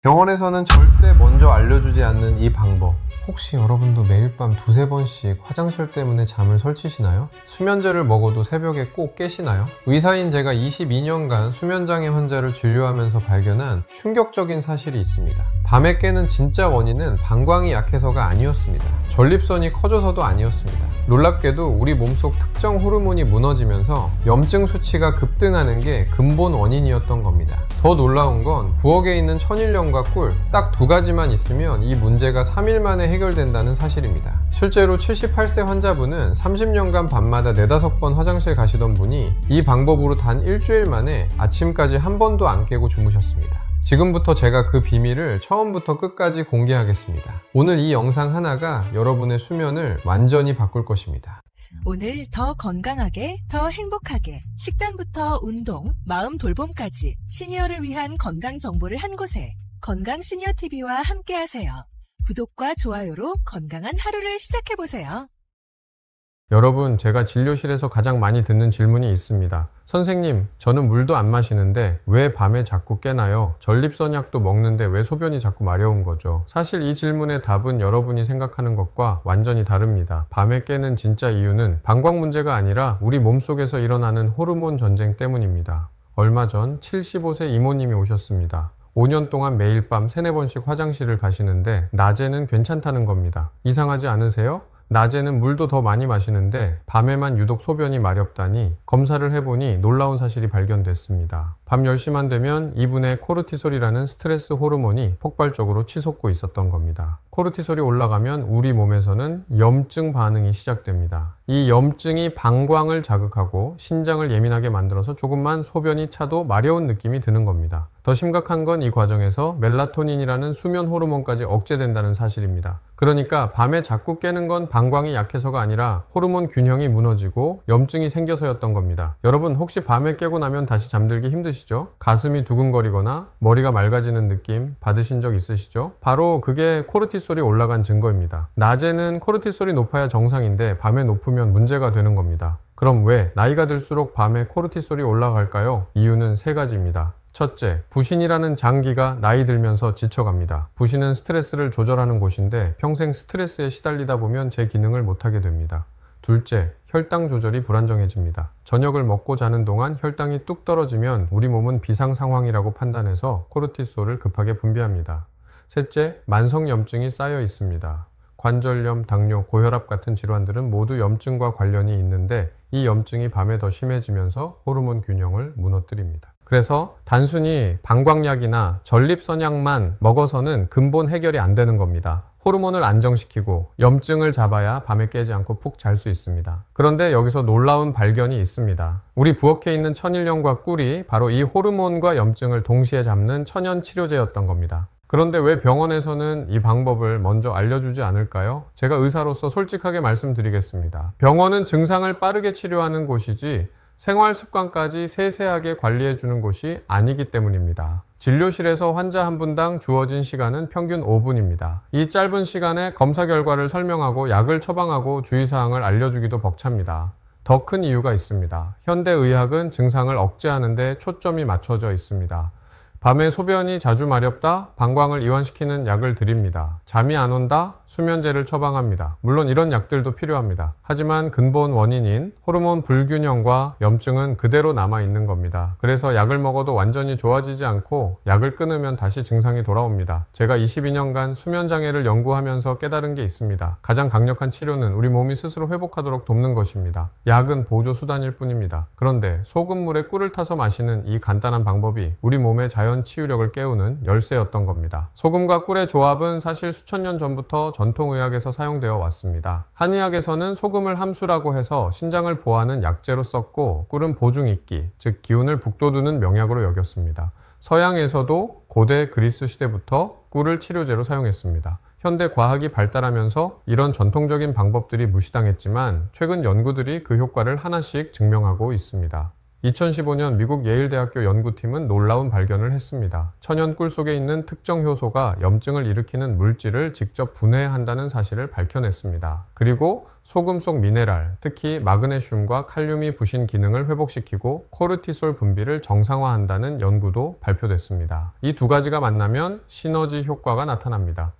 병원에서는 절대 먼저 알려주지 않는 이 방법. 혹시 여러분도 매일 밤 두세 번씩 화장실 때문에 잠을 설치시나요? 수면제를 먹어도 새벽에 꼭 깨시나요? 의사인 제가 22년간 수면장애 환자를 진료하면서 발견한 충격적인 사실이 있습니다. 밤에 깨는 진짜 원인은 방광이 약해서가 아니었습니다. 전립선이 커져서도 아니었습니다. 놀랍게도 우리 몸속 특정 호르몬이 무너지면서 염증 수치가 급등하는 게 근본 원인이었던 겁니다. 더 놀라운 건 부엌에 있는 천일염과 꿀 딱 두 가지만 있으면 이 문제가 3일 만에 해결된다는 사실입니다. 실제로 78세 환자분은 30년간 밤마다 4-5번 화장실 가시던 분이 이 방법으로 단 일주일 만에 아침까지 한 번도 안 깨고 주무셨습니다. 지금부터 제가 그 비밀을 처음부터 끝까지 공개하겠습니다. 오늘 이 영상 하나가 여러분의 수면을 완전히 바꿀 것입니다. 오늘 더 건강하게, 더 행복하게 식단부터 운동, 마음 돌봄까지 시니어를 위한 건강 정보를 한 곳에 건강시니어TV와 함께하세요. 구독과 좋아요로 건강한 하루를 시작해보세요. 여러분, 제가 진료실에서 가장 많이 듣는 질문이 있습니다. 선생님, 저는 물도 안 마시는데 왜 밤에 자꾸 깨나요? 전립선약도 먹는데 왜 소변이 자꾸 마려운 거죠? 사실 이 질문의 답은 여러분이 생각하는 것과 완전히 다릅니다. 밤에 깨는 진짜 이유는 방광 문제가 아니라 우리 몸속에서 일어나는 호르몬 전쟁 때문입니다. 얼마 전 75세 이모님이 오셨습니다. 5년 동안 매일 밤 3-4번씩 화장실을 가시는데 낮에는 괜찮다는 겁니다. 이상하지 않으세요? 낮에는 물도 더 많이 마시는데 밤에만 유독 소변이 마렵다니 검사를 해보니 놀라운 사실이 발견됐습니다. 밤 10시만 되면 이분의 코르티솔이라는 스트레스 호르몬이 폭발적으로 치솟고 있었던 겁니다. 코르티솔이 올라가면 우리 몸에서는 염증 반응이 시작됩니다. 이 염증이 방광을 자극하고 신장을 예민하게 만들어서 조금만 소변이 차도 마려운 느낌이 드는 겁니다. 더 심각한 건 이 과정에서 멜라토닌이라는 수면 호르몬까지 억제된다는 사실입니다. 그러니까 밤에 자꾸 깨는 건 방광이 약해서가 아니라 호르몬 균형이 무너지고 염증이 생겨서였던 겁니다. 여러분, 혹시 밤에 깨고 나면 다시 잠들기 힘드시죠? 가슴이 두근거리거나 머리가 맑아지는 느낌 받으신 적 있으시죠? 바로 그게 코르티솔이 올라간 증거입니다. 낮에는 코르티솔이 높아야 정상인데 밤에 높으면 문제가 되는 겁니다. 그럼 왜 나이가 들수록 밤에 코르티솔이 올라갈까요? 이유는 3가지입니다. 첫째, 부신이라는 장기가 나이 들면서 지쳐갑니다. 부신은 스트레스를 조절하는 곳인데 평생 스트레스에 시달리다 보면 제 기능을 못하게 됩니다. 둘째, 혈당 조절이 불안정해집니다. 저녁을 먹고 자는 동안 혈당이 뚝 떨어지면 우리 몸은 비상 상황이라고 판단해서 코르티솔을 급하게 분비합니다. 셋째, 만성 염증이 쌓여 있습니다. 관절염, 당뇨, 고혈압 같은 질환들은 모두 염증과 관련이 있는데 이 염증이 밤에 더 심해지면서 호르몬 균형을 무너뜨립니다. 그래서 단순히 방광약이나 전립선약만 먹어서는 근본 해결이 안 되는 겁니다. 호르몬을 안정시키고 염증을 잡아야 밤에 깨지 않고 푹 잘 수 있습니다. 그런데 여기서 놀라운 발견이 있습니다. 우리 부엌에 있는 천일염과 꿀이 바로 이 호르몬과 염증을 동시에 잡는 천연 치료제였던 겁니다. 그런데 왜 병원에서는 이 방법을 먼저 알려주지 않을까요? 제가 의사로서 솔직하게 말씀드리겠습니다. 병원은 증상을 빠르게 치료하는 곳이지 생활 습관까지 세세하게 관리해주는 곳이 아니기 때문입니다. 진료실에서 환자 한 분당 주어진 시간은 평균 5분입니다. 이 짧은 시간에 검사 결과를 설명하고 약을 처방하고 주의사항을 알려주기도 벅찹니다. 더 큰 이유가 있습니다. 현대의학은 증상을 억제하는 데 초점이 맞춰져 있습니다. 밤에 소변이 자주 마렵다? 방광을 이완시키는 약을 드립니다. 잠이 안 온다? 수면제를 처방합니다. 물론 이런 약들도 필요합니다. 하지만 근본 원인인 호르몬 불균형과 염증은 그대로 남아있는 겁니다. 그래서 약을 먹어도 완전히 좋아지지 않고 약을 끊으면 다시 증상이 돌아옵니다. 제가 22년간 수면장애를 연구하면서 깨달은 게 있습니다. 가장 강력한 치료는 우리 몸이 스스로 회복하도록 돕는 것입니다. 약은 보조 수단일 뿐입니다. 그런데 소금물에 꿀을 타서 마시는 이 간단한 방법이 우리 몸의 자연 치유력을 깨우는 열쇠였던 겁니다. 소금과 꿀의 조합은 사실 수천 년 전부터 전통의학에서 사용되어 왔습니다. 한의학에서는 소금을 함수라고 해서 신장을 보하는 약재로 썼고 꿀은 보중익기, 즉 기운을 북돋우는 명약으로 여겼습니다. 서양에서도 고대 그리스 시대부터 꿀을 치료제로 사용했습니다. 현대 과학이 발달하면서 이런 전통적인 방법들이 무시당했지만 최근 연구들이 그 효과를 하나씩 증명하고 있습니다. 2015년 미국 예일대학교 연구팀은 놀라운 발견을 했습니다. 천연 꿀 속에 있는 특정 효소가 염증을 일으키는 물질을 직접 분해한다는 사실을 밝혀냈습니다. 그리고 소금 속 미네랄, 특히 마그네슘과 칼륨이 부신 기능을 회복시키고 코르티솔 분비를 정상화한다는 연구도 발표됐습니다. 이 두 가지가 만나면 시너지 효과가 나타납니다.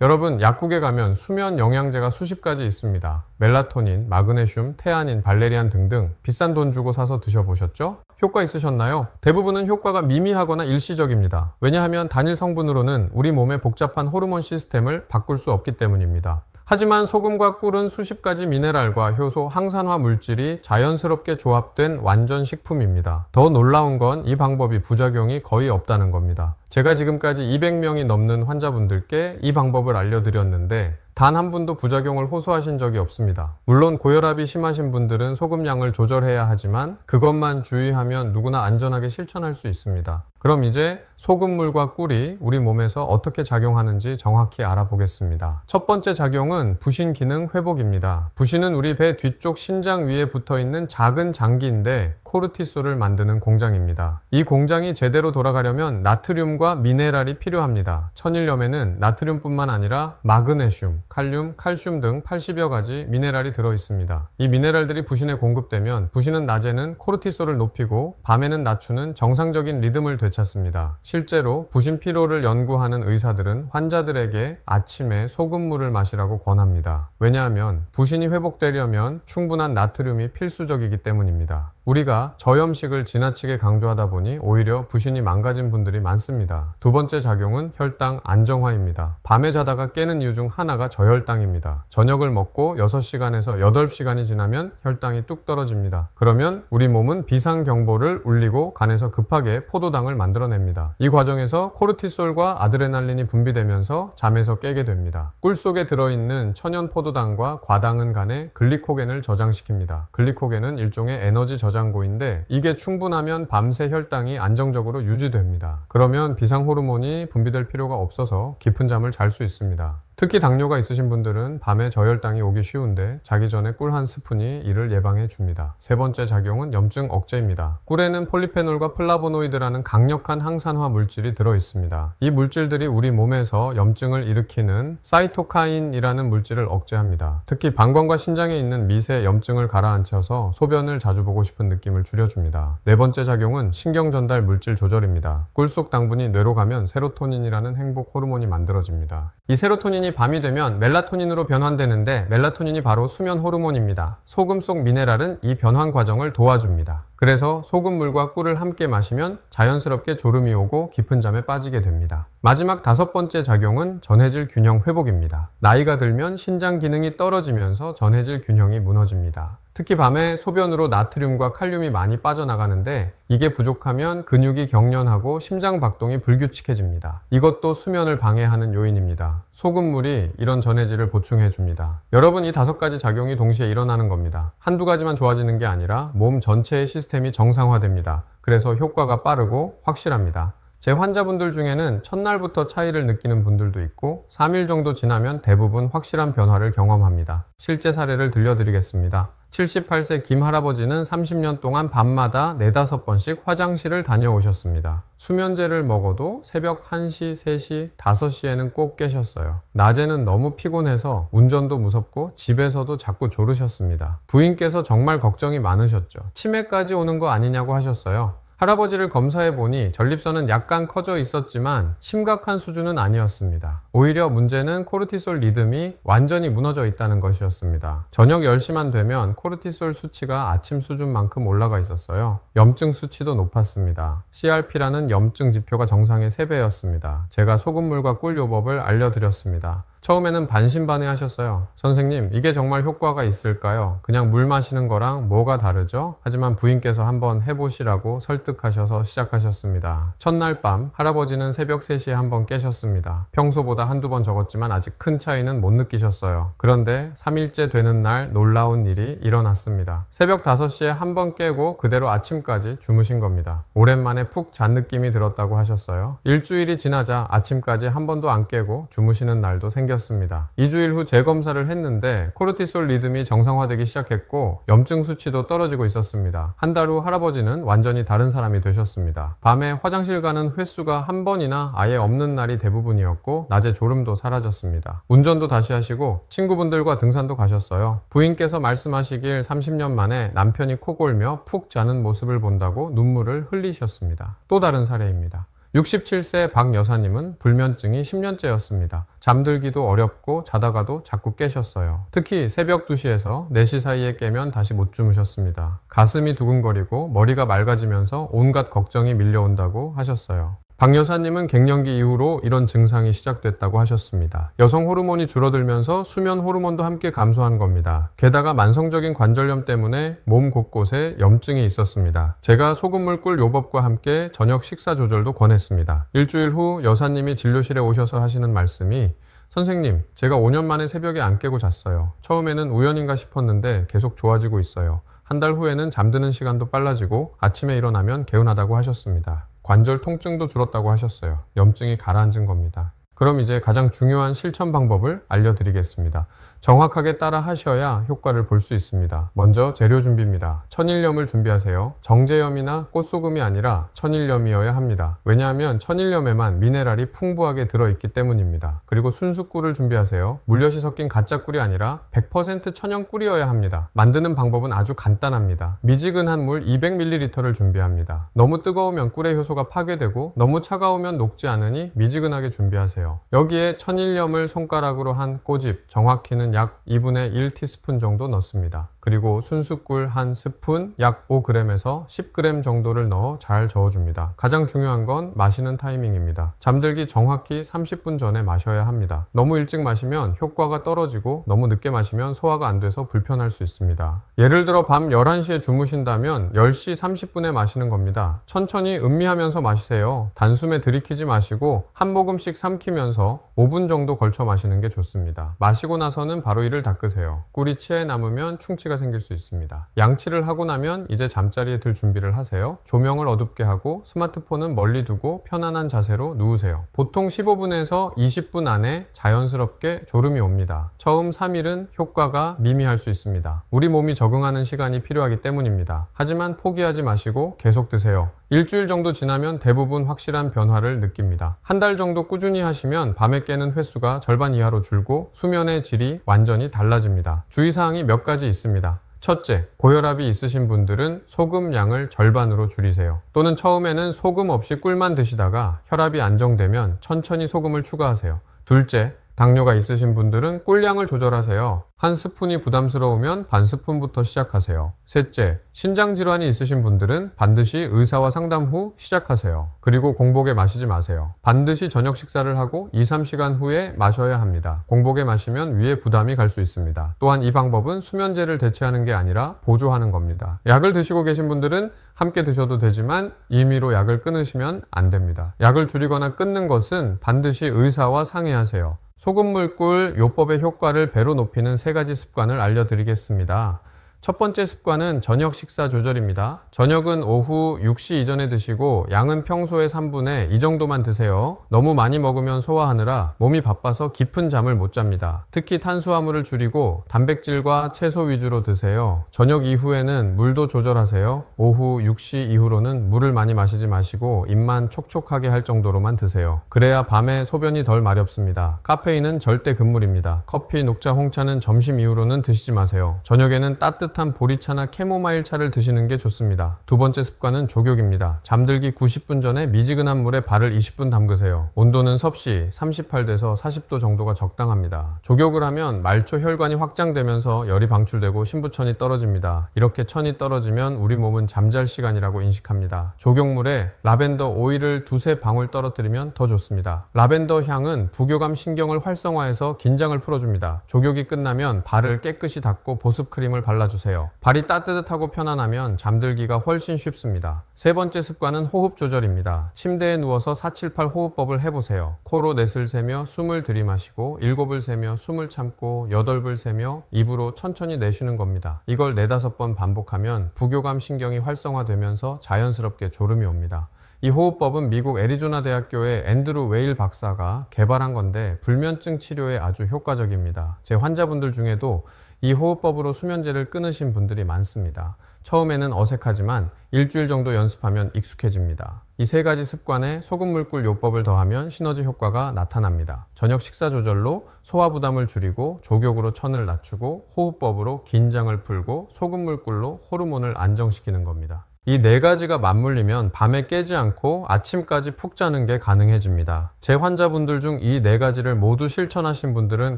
여러분, 약국에 가면 수면 영양제가 수십 가지 있습니다. 멜라토닌, 마그네슘, 테아닌, 발레리안 등등 비싼 돈 주고 사서 드셔보셨죠? 효과 있으셨나요? 대부분은 효과가 미미하거나 일시적입니다. 왜냐하면 단일 성분으로는 우리 몸의 복잡한 호르몬 시스템을 바꿀 수 없기 때문입니다. 하지만 소금과 꿀은 수십 가지 미네랄과 효소, 항산화 물질이 자연스럽게 조합된 완전 식품입니다. 더 놀라운 건 이 방법이 부작용이 거의 없다는 겁니다. 제가 지금까지 200명이 넘는 환자분들께 이 방법을 알려드렸는데 단 한 분도 부작용을 호소하신 적이 없습니다. 물론 고혈압이 심하신 분들은 소금량을 조절해야 하지만 그것만 주의하면 누구나 안전하게 실천할 수 있습니다. 그럼 이제 소금물과 꿀이 우리 몸에서 어떻게 작용하는지 정확히 알아보겠습니다. 첫 번째 작용은 부신 기능 회복입니다. 부신은 우리 배 뒤쪽 신장 위에 붙어있는 작은 장기인데 코르티솔을 만드는 공장입니다. 이 공장이 제대로 돌아가려면 나트륨과 미네랄이 필요합니다. 천일염에는 나트륨뿐만 아니라 마그네슘, 칼륨, 칼슘 등 80여 가지 미네랄이 들어있습니다. 이 미네랄들이 부신에 공급되면 부신은 낮에는 코르티솔을 높이고 밤에는 낮추는 정상적인 리듬을 되찾습니다. 실제로 부신 피로를 연구하는 의사들은 환자들에게 아침에 소금물을 마시라고 권합니다. 왜냐하면 부신이 회복되려면 충분한 나트륨이 필수적이기 때문입니다. 우리가 저염식을 지나치게 강조하다 보니 오히려 부신이 망가진 분들이 많습니다. 두 번째 작용은 혈당 안정화입니다. 밤에 자다가 깨는 이유 중 하나가 저혈당입니다. 저녁을 먹고 6시간에서 8시간이 지나면 혈당이 뚝 떨어집니다. 그러면 우리 몸은 비상경보를 울리고 간에서 급하게 포도당을 만들어냅니다. 이 과정에서 코르티솔과 아드레날린이 분비되면서 잠에서 깨게 됩니다. 꿀 속에 들어있는 천연 포도당과 과당은 간에 글리코겐을 저장시킵니다. 글리코겐은 일종의 에너지 저장고인데 이게 충분하면 밤새 혈당이 안정적으로 유지됩니다. 그러면 비상 호르몬이 분비될 필요가 없어서 깊은 잠을 잘 수 있습니다. 특히 당뇨가 있으신 분들은 밤에 저혈당이 오기 쉬운데 자기 전에 꿀 한 스푼이 이를 예방해 줍니다. 세 번째 작용은 염증 억제입니다. 꿀에는 폴리페놀과 플라보노이드라는 강력한 항산화 물질이 들어있습니다. 이 물질들이 우리 몸에서 염증을 일으키는 사이토카인이라는 물질을 억제합니다. 특히 방광과 신장에 있는 미세 염증을 가라앉혀서 소변을 자주 보고 싶은 느낌을 줄여줍니다. 네 번째 작용은 신경 전달 물질 조절입니다. 꿀 속 당분이 뇌로 가면 세로토닌이라는 행복 호르몬이 만들어집니다. 이 세로토닌이 밤이 되면 멜라토닌으로 변환되는데 멜라토닌이 바로 수면 호르몬입니다. 소금 속 미네랄은 이 변환 과정을 도와줍니다. 그래서 소금물과 꿀을 함께 마시면 자연스럽게 졸음이 오고 깊은 잠에 빠지게 됩니다. 마지막 다섯 번째 작용은 전해질 균형 회복입니다. 나이가 들면 신장 기능이 떨어지면서 전해질 균형이 무너집니다. 특히 밤에 소변으로 나트륨과 칼륨이 많이 빠져나가는데 이게 부족하면 근육이 경련하고 심장 박동이 불규칙해집니다. 이것도 수면을 방해하는 요인입니다. 소금물이 이런 전해질을 보충해 줍니다. 여러분, 이 다섯 가지 작용이 동시에 일어나는 겁니다. 한두 가지만 좋아지는 게 아니라 몸 전체의 시스템이 정상화됩니다. 그래서 효과가 빠르고 확실합니다. 제 환자분들 중에는 첫날부터 차이를 느끼는 분들도 있고 3일 정도 지나면 대부분 확실한 변화를 경험합니다. 실제 사례를 들려드리겠습니다. 78세 김 할아버지는 30년 동안 밤마다 4-5번씩 화장실을 다녀오셨습니다. 수면제를 먹어도 새벽 1시, 3시, 5시에는 꼭 깨셨어요. 낮에는 너무 피곤해서 운전도 무섭고 집에서도 자꾸 졸으셨습니다. 부인께서 정말 걱정이 많으셨죠. 치매까지 오는 거 아니냐고 하셨어요. 할아버지를 검사해보니 전립선은 약간 커져 있었지만 심각한 수준은 아니었습니다. 오히려 문제는 코르티솔 리듬이 완전히 무너져 있다는 것이었습니다. 저녁 10시만 되면 코르티솔 수치가 아침 수준만큼 올라가 있었어요. 염증 수치도 높았습니다. CRP라는 염증 지표가 정상의 3배였습니다. 제가 소금물과 꿀 요법을 알려드렸습니다. 처음에는 반신반의하셨어요. 선생님, 이게 정말 효과가 있을까요? 그냥 물 마시는 거랑 뭐가 다르죠? 하지만 부인께서 한번 해보시라고 설득하셔서 시작하셨습니다. 첫날 밤 할아버지는 새벽 3시에 한번 깨셨습니다. 평소보다 한두 번 적었지만 아직 큰 차이는 못 느끼셨어요. 그런데 3일째 되는 날 놀라운 일이 일어났습니다. 새벽 5시에 한번 깨고 그대로 아침까지 주무신 겁니다. 오랜만에 푹 잔 느낌이 들었다고 하셨어요. 일주일이 지나자 아침까지 한 번도 안 깨고 주무시는 날도 생겼습니다. 생겼습니다. 2주일 후 재검사를 했는데 코르티솔 리듬이 정상화되기 시작했고 염증 수치도 떨어지고 있었습니다. 한 달 후 할아버지는 완전히 다른 사람이 되셨습니다. 밤에 화장실 가는 횟수가 한 번이나 아예 없는 날이 대부분이었고 낮에 졸음도 사라졌습니다. 운전도 다시 하시고 친구분들과 등산도 가셨어요. 부인께서 말씀하시길 30년 만에 남편이 코 골며 푹 자는 모습을 본다고 눈물을 흘리셨습니다. 또 다른 사례입니다. 67세 박 여사님은 불면증이 10년째였습니다. 잠들기도 어렵고 자다가도 자꾸 깨셨어요. 특히 새벽 2시에서 4시 사이에 깨면 다시 못 주무셨습니다. 가슴이 두근거리고 머리가 맑아지면서 온갖 걱정이 밀려온다고 하셨어요. 박 여사님은 갱년기 이후로 이런 증상이 시작됐다고 하셨습니다. 여성 호르몬이 줄어들면서 수면 호르몬도 함께 감소한 겁니다. 게다가 만성적인 관절염 때문에 몸 곳곳에 염증이 있었습니다. 제가 소금물 꿀 요법과 함께 저녁 식사 조절도 권했습니다. 일주일 후 여사님이 진료실에 오셔서 하시는 말씀이 선생님, 제가 5년 만에 새벽에 안 깨고 잤어요. 처음에는 우연인가 싶었는데 계속 좋아지고 있어요. 한 달 후에는 잠드는 시간도 빨라지고 아침에 일어나면 개운하다고 하셨습니다. 관절 통증도 줄었다고 하셨어요. 염증이 가라앉은 겁니다. 그럼 이제 가장 중요한 실천 방법을 알려드리겠습니다. 정확하게 따라 하셔야 효과를 볼 수 있습니다. 먼저 재료 준비입니다. 천일염을 준비하세요. 정제염이나 꽃소금이 아니라 천일염이어야 합니다. 왜냐하면 천일염에만 미네랄이 풍부하게 들어있기 때문입니다. 그리고 순수꿀을 준비하세요. 물엿이 섞인 가짜 꿀이 아니라 100% 천연 꿀이어야 합니다. 만드는 방법은 아주 간단합니다. 미지근한 물 200ml를 준비합니다. 너무 뜨거우면 꿀의 효소가 파괴되고 너무 차가우면 녹지 않으니 미지근하게 준비하세요. 여기에 천일염을 손가락으로 한 꼬집, 정확히는 약 2분의 1티스푼 정도 넣습니다. 그리고 순수꿀 한 스푼, 약 5g에서 10g 정도를 넣어 잘 저어줍니다. 가장 중요한 건 마시는 타이밍입니다. 잠들기 정확히 30분 전에 마셔야 합니다. 너무 일찍 마시면 효과가 떨어지고 너무 늦게 마시면 소화가 안 돼서 불편할 수 있습니다. 예를 들어 밤 11시에 주무신다면 10시 30분에 마시는 겁니다. 천천히 음미하면서 마시세요. 단숨에 들이키지 마시고 한 모금씩 삼키면서 5분 정도 걸쳐 마시는 게 좋습니다. 마시고 나서는 바로 이를 닦으세요. 꿀이 치에 남으면 충치가 생길 수 있습니다. 양치를 하고 나면 이제 잠자리에 들 준비를 하세요. 조명을 어둡게 하고 스마트폰은 멀리 두고 편안한 자세로 누우세요. 보통 15분에서 20분 안에 자연스럽게 졸음이 옵니다. 처음 3일은 효과가 미미할 수 있습니다. 우리 몸이 적응하는 시간이 필요하기 때문입니다. 하지만 포기하지 마시고 계속 드세요. 일주일 정도 지나면 대부분 확실한 변화를 느낍니다. 한 달 정도 꾸준히 하시면 밤에 깨는 횟수가 절반 이하로 줄고 수면의 질이 완전히 달라집니다. 주의사항이 몇 가지 있습니다. 첫째, 고혈압이 있으신 분들은 소금 양을 절반으로 줄이세요. 또는 처음에는 소금 없이 꿀만 드시다가 혈압이 안정되면 천천히 소금을 추가하세요. 둘째, 당뇨가 있으신 분들은 꿀량을 조절하세요. 한 스푼이 부담스러우면 반 스푼부터 시작하세요. 셋째, 신장질환이 있으신 분들은 반드시 의사와 상담 후 시작하세요. 그리고 공복에 마시지 마세요. 반드시 저녁 식사를 하고 2-3시간 후에 마셔야 합니다. 공복에 마시면 위에 부담이 갈 수 있습니다. 또한 이 방법은 수면제를 대체하는 게 아니라 보조하는 겁니다. 약을 드시고 계신 분들은 함께 드셔도 되지만 임의로 약을 끊으시면 안 됩니다. 약을 줄이거나 끊는 것은 반드시 의사와 상의하세요. 소금물 꿀 요법의 효과를 배로 높이는 3가지 습관을 알려드리겠습니다. 첫 번째 습관은 저녁 식사 조절입니다. 저녁은 오후 6시 이전에 드시고 양은 평소의 3분의 2 정도만 드세요. 너무 많이 먹으면 소화하느라 몸이 바빠서 깊은 잠을 못 잡니다. 특히 탄수화물을 줄이고 단백질과 채소 위주로 드세요. 저녁 이후에는 물도 조절하세요. 오후 6시 이후로는 물을 많이 마시지 마시고 입만 촉촉하게 할 정도로만 드세요. 그래야 밤에 소변이 덜 마렵습니다. 카페인은 절대 금물입니다. 커피, 녹차, 홍차는 점심 이후로는 드시지 마세요. 저녁에는 따뜻한 보리차나 캐모마일 차를 드시는 게 좋습니다. 두 번째 습관은 족욕입니다. 잠들기 90분 전에 미지근한 물에 발을 20분 담그세요. 온도는 섭씨 38도에서 40도 정도가 적당합니다. 족욕을 하면 말초 혈관이 확장되면서 열이 방출되고 신부천이 떨어집니다. 이렇게 천이 떨어지면 우리 몸은 잠잘 시간이라고 인식합니다. 족욕물에 라벤더 오일을 2-3방울 떨어뜨리면 더 좋습니다. 라벤더 향은 부교감 신경을 활성화해서 긴장을 풀어줍니다. 족욕이 끝나면 발을 깨끗이 닦고 보습크림을 발라주세요. 발이 따뜻하고 편안하면 잠들기가 훨씬 쉽습니다. 세 번째 습관은 호흡 조절입니다. 침대에 누워서 478 호흡법을 해보세요. 코로 넷을 세며 숨을 들이마시고 7을 세며 숨을 참고 8을 세며 입으로 천천히 내쉬는 겁니다. 이걸 4-5번 반복하면 부교감 신경이 활성화되면서 자연스럽게 졸음이 옵니다. 이 호흡법은 미국 애리조나 대학교의 앤드루 웨일 박사가 개발한 건데 불면증 치료에 아주 효과적입니다. 제 환자분들 중에도 이 호흡법으로 수면제를 끊으신 분들이 많습니다. 처음에는 어색하지만 일주일 정도 연습하면 익숙해집니다. 이 세 가지 습관에 소금물 꿀 요법을 더하면 시너지 효과가 나타납니다. 저녁 식사 조절로 소화 부담을 줄이고 족욕으로 천을 낮추고 호흡법으로 긴장을 풀고 소금물 꿀로 호르몬을 안정시키는 겁니다. 이 네 가지가 맞물리면 밤에 깨지 않고 아침까지 푹 자는 게 가능해집니다. 제 환자분들 중 이 네 가지를 모두 실천하신 분들은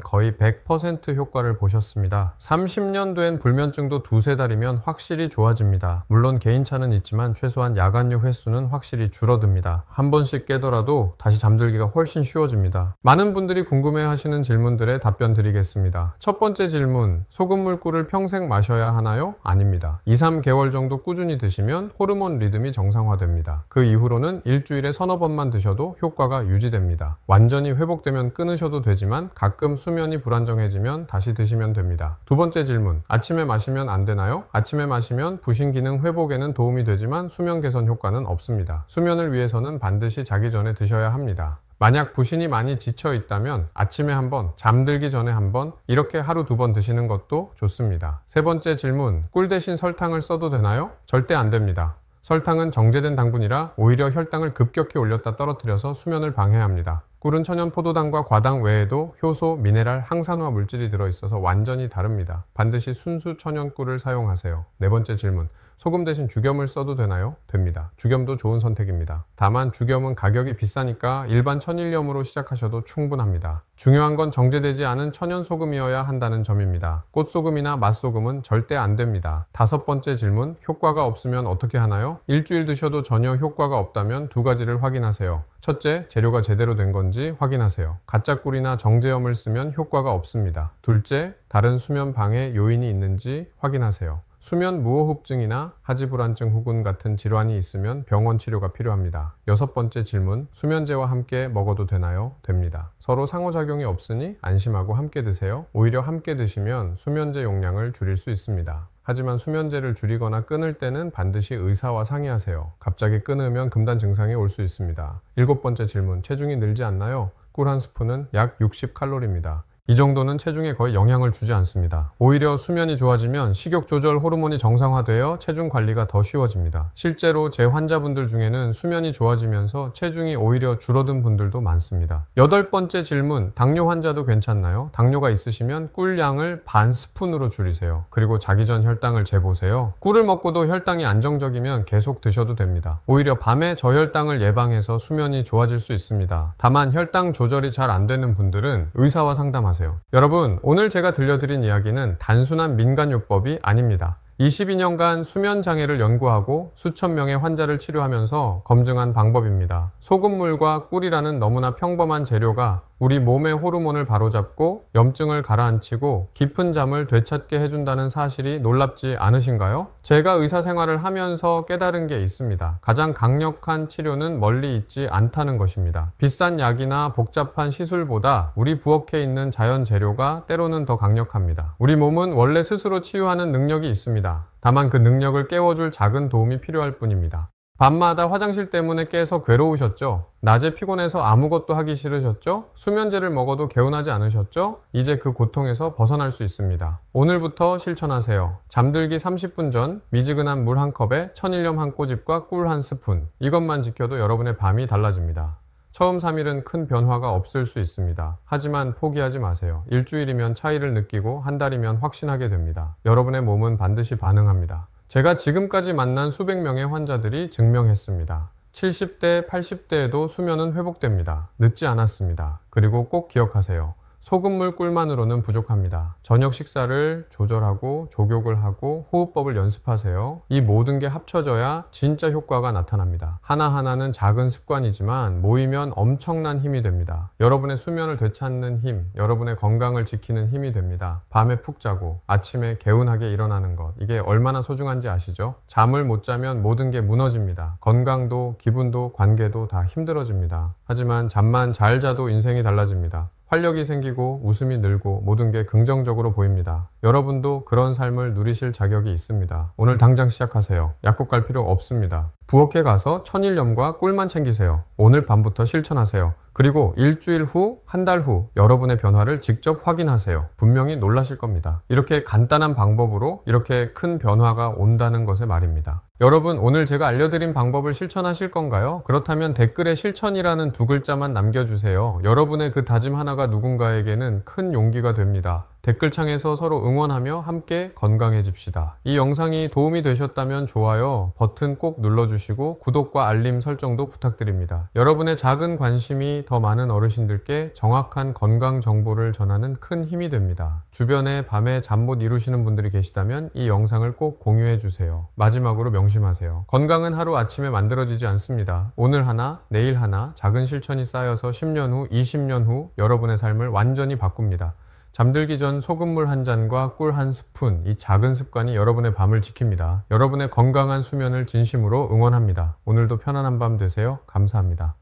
거의 100% 효과를 보셨습니다. 30년 된 불면증도 두세 달이면 확실히 좋아집니다. 물론 개인차는 있지만 최소한 야간요 횟수는 확실히 줄어듭니다. 한 번씩 깨더라도 다시 잠들기가 훨씬 쉬워집니다. 많은 분들이 궁금해하시는 질문들에 답변 드리겠습니다. 첫 번째 질문, 소금물 꿀을 평생 마셔야 하나요? 아닙니다. 2-3개월 정도 꾸준히 드시면 호르몬 리듬이 정상화됩니다. 그 이후로는 일주일에 서너 번만 드셔도 효과가 유지됩니다. 완전히 회복되면 끊으셔도 되지만 가끔 수면이 불안정해지면 다시 드시면 됩니다. 두 번째 질문, 아침에 마시면 안 되나요? 아침에 마시면 부신 기능 회복에는 도움이 되지만 수면 개선 효과는 없습니다. 수면을 위해서는 반드시 자기 전에 드셔야 합니다. 만약 부신이 많이 지쳐 있다면 아침에 한 번, 잠들기 전에 한 번, 이렇게 하루 2번 드시는 것도 좋습니다. 세 번째 질문, 꿀 대신 설탕을 써도 되나요? 절대 안 됩니다. 설탕은 정제된 당분이라 오히려 혈당을 급격히 올렸다 떨어뜨려서 수면을 방해합니다. 꿀은 천연 포도당과 과당 외에도 효소, 미네랄, 항산화 물질이 들어있어서 완전히 다릅니다. 반드시 순수 천연 꿀을 사용하세요. 네 번째 질문, 소금 대신 죽염을 써도 되나요? 됩니다. 죽염도 좋은 선택입니다. 다만 죽염은 가격이 비싸니까 일반 천일염으로 시작하셔도 충분합니다. 중요한 건 정제되지 않은 천연 소금이어야 한다는 점입니다. 꽃소금이나 맛소금은 절대 안 됩니다. 다섯 번째 질문, 효과가 없으면 어떻게 하나요? 일주일 드셔도 전혀 효과가 없다면 두 가지를 확인하세요. 첫째, 재료가 제대로 된 건지 확인하세요. 가짜 꿀이나 정제염을 쓰면 효과가 없습니다. 둘째, 다른 수면 방해 요인이 있는지 확인하세요. 수면 무호흡증이나 하지불안증 후군 같은 질환이 있으면 병원 치료가 필요합니다. 여섯 번째 질문, 수면제와 함께 먹어도 되나요? 됩니다. 서로 상호작용이 없으니 안심하고 함께 드세요. 오히려 함께 드시면 수면제 용량을 줄일 수 있습니다. 하지만 수면제를 줄이거나 끊을 때는 반드시 의사와 상의하세요. 갑자기 끊으면 금단 증상이 올 수 있습니다. 일곱 번째 질문, 체중이 늘지 않나요? 꿀 한 스푼은 약 60칼로리입니다. 이 정도는 체중에 거의 영향을 주지 않습니다. 오히려 수면이 좋아지면 식욕 조절 호르몬이 정상화되어 체중 관리가 더 쉬워집니다. 실제로 제 환자분들 중에는 수면이 좋아지면서 체중이 오히려 줄어든 분들도 많습니다. 여덟 번째 질문, 당뇨 환자도 괜찮나요? 당뇨가 있으시면 꿀 양을 반 스푼으로 줄이세요. 그리고 자기 전 혈당을 재보세요. 꿀을 먹고도 혈당이 안정적이면 계속 드셔도 됩니다. 오히려 밤에 저혈당을 예방해서 수면이 좋아질 수 있습니다. 다만 혈당 조절이 잘 안 되는 분들은 의사와 상담하세요. 여러분, 오늘 제가 들려드린 이야기는 단순한 민간요법이 아닙니다. 22년간 수면 장애를 연구하고 수천 명의 환자를 치료하면서 검증한 방법입니다. 소금물과 꿀이라는 너무나 평범한 재료가 우리 몸의 호르몬을 바로잡고 염증을 가라앉히고 깊은 잠을 되찾게 해준다는 사실이 놀랍지 않으신가요? 제가 의사 생활을 하면서 깨달은 게 있습니다. 가장 강력한 치료는 멀리 있지 않다는 것입니다. 비싼 약이나 복잡한 시술보다 우리 부엌에 있는 자연 재료가 때로는 더 강력합니다. 우리 몸은 원래 스스로 치유하는 능력이 있습니다. 다만 그 능력을 깨워줄 작은 도움이 필요할 뿐입니다. 밤마다 화장실 때문에 깨서 괴로우셨죠? 낮에 피곤해서 아무것도 하기 싫으셨죠? 수면제를 먹어도 개운하지 않으셨죠? 이제 그 고통에서 벗어날 수 있습니다. 오늘부터 실천하세요. 잠들기 30분 전 미지근한 물 한 컵에 천일염 한 꼬집과 꿀 한 스푼. 이것만 지켜도 여러분의 밤이 달라집니다. 처음 3일은 큰 변화가 없을 수 있습니다. 하지만 포기하지 마세요. 일주일이면 차이를 느끼고 한 달이면 확신하게 됩니다. 여러분의 몸은 반드시 반응합니다. 제가 지금까지 만난 수백 명의 환자들이 증명했습니다. 70대, 80대에도 수면은 회복됩니다. 늦지 않았습니다. 그리고 꼭 기억하세요. 소금물 꿀만으로는 부족합니다. 저녁 식사를 조절하고 족욕을 하고 호흡법을 연습하세요. 이 모든 게 합쳐져야 진짜 효과가 나타납니다. 하나하나는 작은 습관이지만 모이면 엄청난 힘이 됩니다. 여러분의 수면을 되찾는 힘, 여러분의 건강을 지키는 힘이 됩니다. 밤에 푹 자고 아침에 개운하게 일어나는 것, 이게 얼마나 소중한지 아시죠? 잠을 못 자면 모든 게 무너집니다. 건강도, 기분도, 관계도 다 힘들어집니다. 하지만 잠만 잘 자도 인생이 달라집니다. 활력이 생기고 웃음이 늘고 모든 게 긍정적으로 보입니다. 여러분도 그런 삶을 누리실 자격이 있습니다. 오늘 당장 시작하세요. 약국 갈 필요 없습니다. 부엌에 가서 천일염과 꿀만 챙기세요. 오늘 밤부터 실천하세요. 그리고 일주일 후, 한 달 후 여러분의 변화를 직접 확인하세요. 분명히 놀라실 겁니다. 이렇게 간단한 방법으로 이렇게 큰 변화가 온다는 것의 말입니다. 여러분, 오늘 제가 알려드린 방법을 실천하실 건가요? 그렇다면 댓글에 실천이라는 두 글자만 남겨주세요. 여러분의 그 다짐 하나가 누군가에게는 큰 용기가 됩니다. 댓글창에서 서로 응원하며 함께 건강해집시다. 이 영상이 도움이 되셨다면 좋아요 버튼 꼭 눌러주시고 구독과 알림 설정도 부탁드립니다. 여러분의 작은 관심이 더 많은 어르신들께 정확한 건강 정보를 전하는 큰 힘이 됩니다. 주변에 밤에 잠 못 이루시는 분들이 계시다면 이 영상을 꼭 공유해 주세요. 마지막으로 명심하세요. 건강은 하루아침에 만들어지지 않습니다. 오늘 하나, 내일 하나 작은 실천이 쌓여서 10년 후, 20년 후 여러분의 삶을 완전히 바꿉니다. 잠들기 전 소금물 한 잔과 꿀 한 스푼, 이 작은 습관이 여러분의 밤을 지킵니다. 여러분의 건강한 수면을 진심으로 응원합니다. 오늘도 편안한 밤 되세요. 감사합니다.